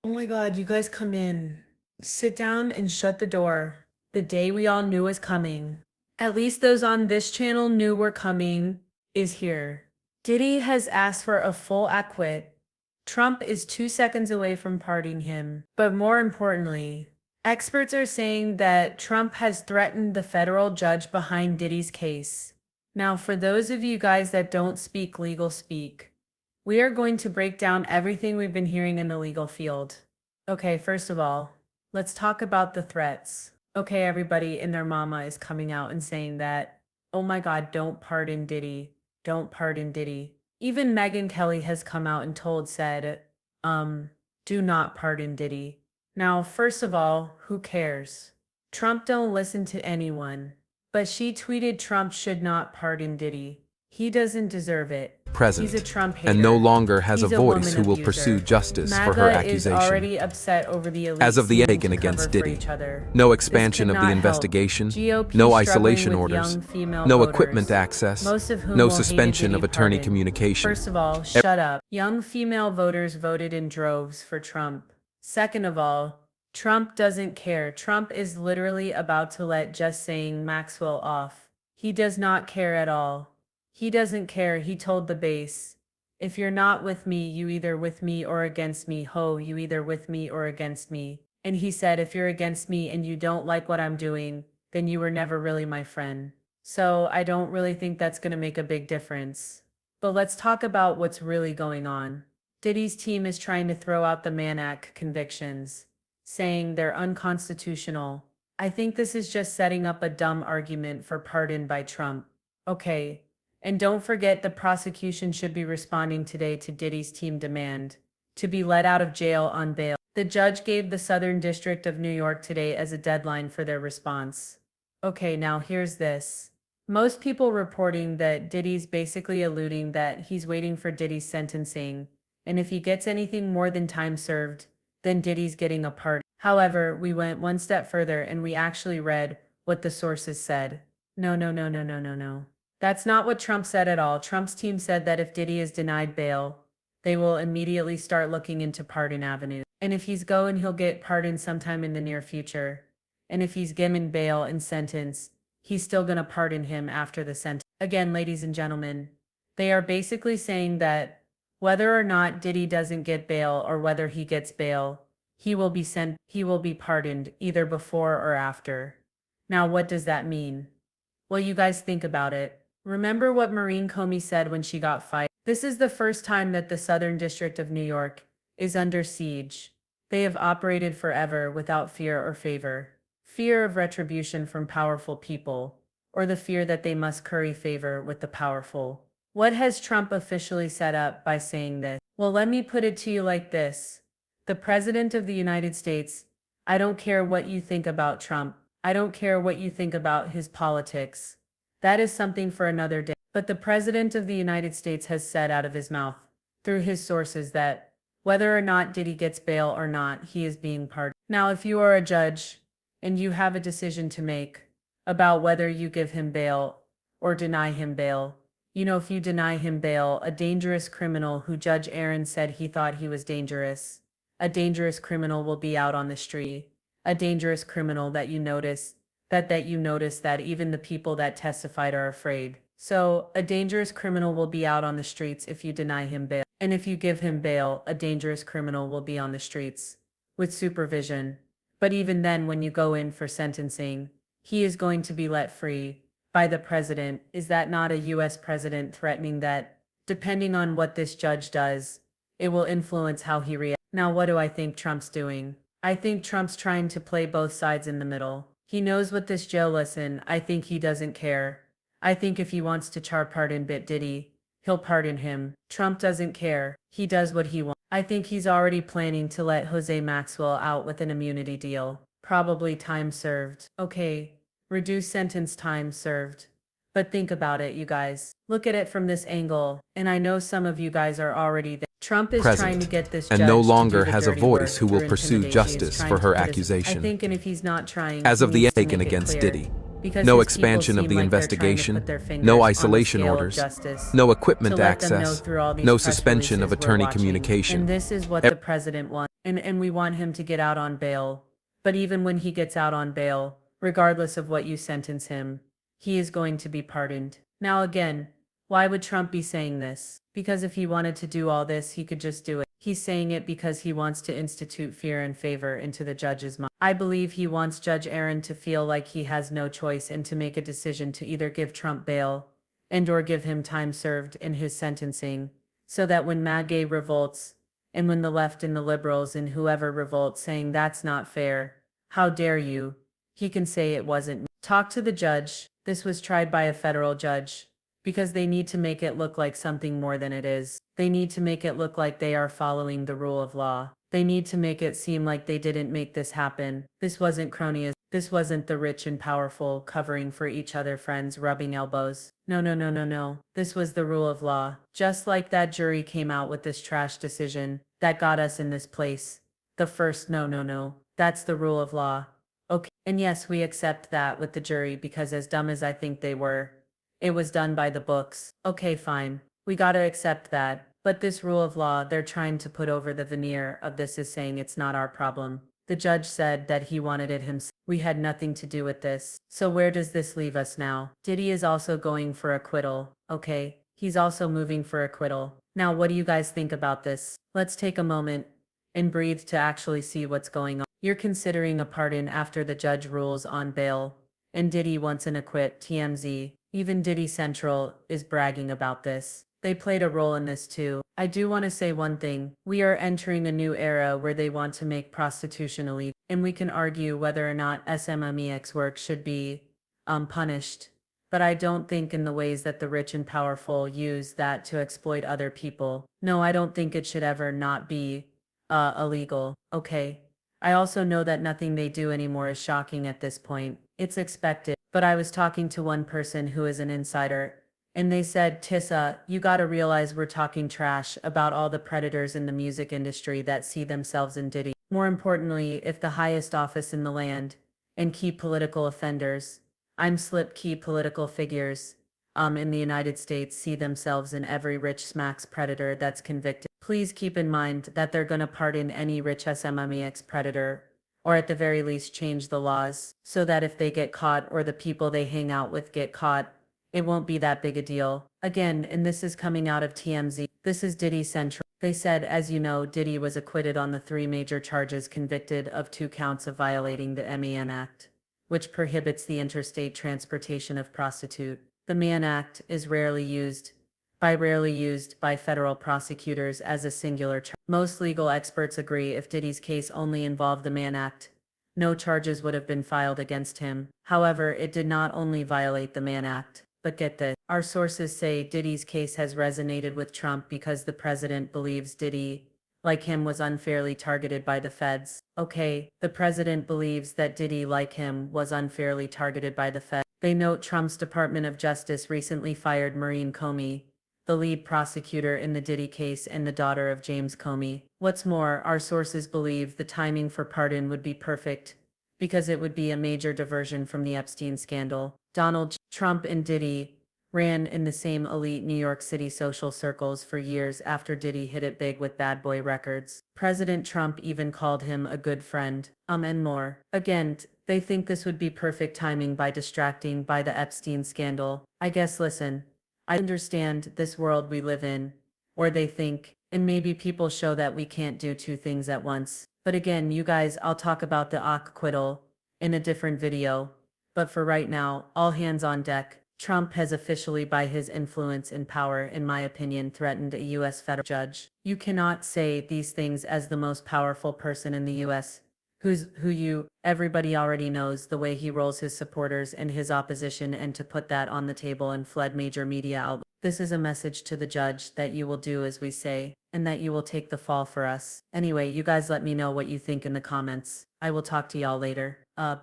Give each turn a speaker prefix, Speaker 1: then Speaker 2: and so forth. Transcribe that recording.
Speaker 1: Oh my God, you guys come in. Sit down and shut the door. The day we all knew was coming. At least those on this channel knew were coming is here. Diddy has asked for a full acquit. Trump is 2 seconds away from pardoning him. But more importantly, experts are saying that Trump has threatened the federal judge behind Diddy's case. Now, for those of you guys that don't speak legal speak, we are going to break down everything we've been hearing in the legal field. Okay, first of all, let's talk about the threats. Okay, everybody and their mama is coming out and saying that, oh my God, don't pardon Diddy. Don't pardon Diddy. Even Megyn Kelly has come out and said, do not pardon Diddy. Now, first of all, who cares? Trump don't listen to anyone. But she tweeted Trump should not pardon Diddy. He doesn't deserve it. He's a
Speaker 2: Present,
Speaker 1: Trump hater.
Speaker 2: and no longer has
Speaker 1: He's
Speaker 2: a voice who
Speaker 1: woman
Speaker 2: will
Speaker 1: abuser.
Speaker 2: pursue justice
Speaker 1: MAGA
Speaker 2: for her
Speaker 1: is
Speaker 2: accusation.
Speaker 1: already upset over the elites
Speaker 2: As of the
Speaker 1: needing
Speaker 2: Aiken
Speaker 1: to
Speaker 2: against
Speaker 1: cover for
Speaker 2: Diddy,
Speaker 1: each other.
Speaker 2: no
Speaker 1: This
Speaker 2: expansion of
Speaker 1: cannot
Speaker 2: the
Speaker 1: help.
Speaker 2: investigation,
Speaker 1: GOP
Speaker 2: no
Speaker 1: struggling
Speaker 2: isolation
Speaker 1: with
Speaker 2: orders,
Speaker 1: young female
Speaker 2: no
Speaker 1: voters,
Speaker 2: equipment access,
Speaker 1: most of whom
Speaker 2: no
Speaker 1: will hate a
Speaker 2: suspension
Speaker 1: Diddy
Speaker 2: of attorney
Speaker 1: pardon.
Speaker 2: communication.
Speaker 1: First of all, shut up. Young female voters voted in droves for Trump. Second of all, Trump doesn't care. Trump is literally about to let just saying Maxwell off. He does not care at all. He doesn't care. He told the base, if you're not with me, you either with me or against me. Ho, you either with me or against me. And he said, if you're against me and you don't like what I'm doing, then you were never really my friend. So I don't really think that's going to make a big difference. But let's talk about what's really going on. Diddy's team is trying to throw out the Mann Act convictions, saying they're unconstitutional. I think this is just setting up a dumb argument for pardon by Trump. Okay. And don't forget the prosecution should be responding today to Diddy's team demand to be let out of jail on bail. The judge gave the Southern District of New York today as a deadline for their response. Okay, now here's this. Most people reporting that Diddy's basically alluding that he's waiting for Diddy's sentencing, and if he gets anything more than time served, then Diddy's getting a pardon. However, we went one step further and we actually read what the sources said. No, no, no, no, no, no, no. That's not what Trump said at all. Trump's team said that if Diddy is denied bail, they will immediately start looking into pardon avenues. And if he's going, he'll get pardoned sometime in the near future. And if he's given bail and sentenced, he's still going to pardon him after the sentence. Again, ladies and gentlemen, they are basically saying that whether or not Diddy doesn't get bail or whether he gets bail, he will be pardoned either before or after. Now, what does that mean? Well, you guys think about it. Remember what Maureen Comey said when she got fired? This is the first time that the Southern District of New York is under siege. They have operated forever without fear or favor. Fear of retribution from powerful people, or the fear that they must curry favor with the powerful. What has Trump officially set up by saying this? Well, let me put it to you like this. The President of the United States, I don't care what you think about Trump. I don't care what you think about his politics. That is something for another day. But the President of the United States has said out of his mouth, through his sources, that whether or not Diddy gets bail or not, he is being pardoned. Now, if you are a judge and you have a decision to make about whether you give him bail or deny him bail, if you deny him bail, a dangerous criminal who Judge Aaron said he thought he was dangerous, a dangerous criminal will be out on the street. A dangerous criminal that you notice that even the people that testified are afraid. So a dangerous criminal will be out on the streets if you deny him bail. And if you give him bail, a dangerous criminal will be on the streets with supervision. But even then, when you go in for sentencing, he is going to be let free by the president. Is that not a US president threatening that, depending on what this judge does, it will influence how he reacts? Now, what do I think Trump's doing? I think Trump's trying to play both sides in the middle. He knows what this jail listen. I think he doesn't care. I think if he wants to pardon Diddy, he'll pardon him. Trump doesn't care. He does what he wants. I think he's already planning to let Jose Maxwell out with an immunity deal. Probably time served. Okay, reduce sentence time served. But think about it, you guys. Look at it from this angle. And I know some of you guys are already there. Trump is trying to get this judge
Speaker 2: and no
Speaker 1: to
Speaker 2: longer
Speaker 1: do the
Speaker 2: has a
Speaker 1: dirty
Speaker 2: voice
Speaker 1: work
Speaker 2: who will
Speaker 1: through
Speaker 2: pursue
Speaker 1: intimidation. He is
Speaker 2: justice
Speaker 1: trying
Speaker 2: for
Speaker 1: to
Speaker 2: her
Speaker 1: put his-
Speaker 2: accusation.
Speaker 1: I think, and if he's not trying,
Speaker 2: As
Speaker 1: he
Speaker 2: of the
Speaker 1: needs to
Speaker 2: Aiken
Speaker 1: make it
Speaker 2: against
Speaker 1: clear.
Speaker 2: Diddy,
Speaker 1: Because
Speaker 2: no
Speaker 1: his people
Speaker 2: expansion of
Speaker 1: seem
Speaker 2: the
Speaker 1: like they're trying to
Speaker 2: investigation,
Speaker 1: put their fingers
Speaker 2: no
Speaker 1: on the
Speaker 2: isolation
Speaker 1: scale of
Speaker 2: orders,
Speaker 1: justice
Speaker 2: no
Speaker 1: to
Speaker 2: equipment
Speaker 1: let them know
Speaker 2: access,
Speaker 1: through all these
Speaker 2: no
Speaker 1: press
Speaker 2: suspension of
Speaker 1: releases we're
Speaker 2: attorney
Speaker 1: watching.
Speaker 2: communication.
Speaker 1: And this is what the president wants. and we want him to get out on bail. But even when he gets out on bail, regardless of what you sentence him, he is going to be pardoned. Now again, why would Trump be saying this? Because if he wanted to do all this, he could just do it. He's saying it because he wants to institute fear and favor into the judge's mind. I believe he wants Judge Aaron to feel like he has no choice and to make a decision to either give Trump bail and or give him time served in his sentencing, so that when MAGA revolts, and when the left and the liberals and whoever revolt saying that's not fair, how dare you, he can say it wasn't me. Talk to the judge. This was tried by a federal judge. Because they need to make it look like something more than it is. They need to make it look like they are following the rule of law. They need to make it seem like they didn't make this happen. This wasn't cronyism. This wasn't the rich and powerful covering for each other friends rubbing elbows. No, no, no, no, no. This was the rule of law. Just like that jury came out with this trash decision that got us in this place. The first no, no, no. That's the rule of law. Okay. And yes, we accept that with the jury because as dumb as I think they were, it was done by the books. Okay, fine. We gotta accept that. But this rule of law they're trying to put over the veneer of this is saying it's not our problem. The judge said that he wanted it himself. We had nothing to do with this. So where does this leave us now? Diddy is also going for acquittal. Okay. He's also moving for acquittal. Now, what do you guys think about this? Let's take a moment and breathe to actually see what's going on. You're considering a pardon after the judge rules on bail. And Diddy wants an acquit, TMZ. Even Diddy Central is bragging about this. They played a role in this too. I do want to say one thing. We are entering a new era where they want to make prostitution illegal. And we can argue whether or not SMMEX work should be punished. But I don't think in the ways that the rich and powerful use that to exploit other people. No, I don't think it should ever not be illegal. Okay. I also know that nothing they do anymore is shocking at this point. It's expected. But I was talking to one person who is an insider, and they said, Tissa, you gotta realize we're talking trash about all the predators in the music industry that see themselves in Diddy. More importantly, if the highest office in the land and key political offenders, I'm slip key political figures, in the United States see themselves in every rich smacks predator that's convicted. Please keep in mind that they're gonna pardon any rich SMMEX predator, or at the very least change the laws, so that if they get caught or the people they hang out with get caught, it won't be that big a deal. Again, and this is coming out of TMZ. This is Diddy Central. They said, as you know, Diddy was acquitted on the 3 major charges, convicted of 2 counts of violating the MEN Act, which prohibits the interstate transportation of prostitute. The Mann Act is rarely used by federal prosecutors as a singular charge. Most legal experts agree if Diddy's case only involved the Mann Act, no charges would have been filed against him. However, it did not only violate the Mann Act, but get this. Our sources say Diddy's case has resonated with Trump because the president believes Diddy, like him, was unfairly targeted by the feds. Okay, the president believes that Diddy, like him, was unfairly targeted by the feds. They note Trump's Department of Justice recently fired Maureen Comey, the lead prosecutor in the Diddy case and the daughter of James Comey. What's more, our sources believe the timing for pardon would be perfect, because it would be a major diversion from the Epstein scandal. Donald Trump and Diddy ran in the same elite New York City social circles for years after Diddy hit it big with Bad Boy Records. President Trump even called him a good friend, and more. Again, they think this would be perfect timing by distracting by the Epstein scandal. I guess listen, I understand this world we live in, or they think, and maybe people show that we can't do 2 things at once. But again, you guys, I'll talk about the acquittal in a different video. But for right now, all hands on deck. Trump has officially, by his influence and power, in my opinion, threatened a U.S. federal judge. You cannot say these things as the most powerful person in the U.S. Everybody already knows the way he rolls his supporters and his opposition, and to put that on the table and fled major media outlets. This is a message to the judge that you will do as we say, and that you will take the fall for us. Anyway, you guys let me know what you think in the comments. I will talk to y'all later. Bye.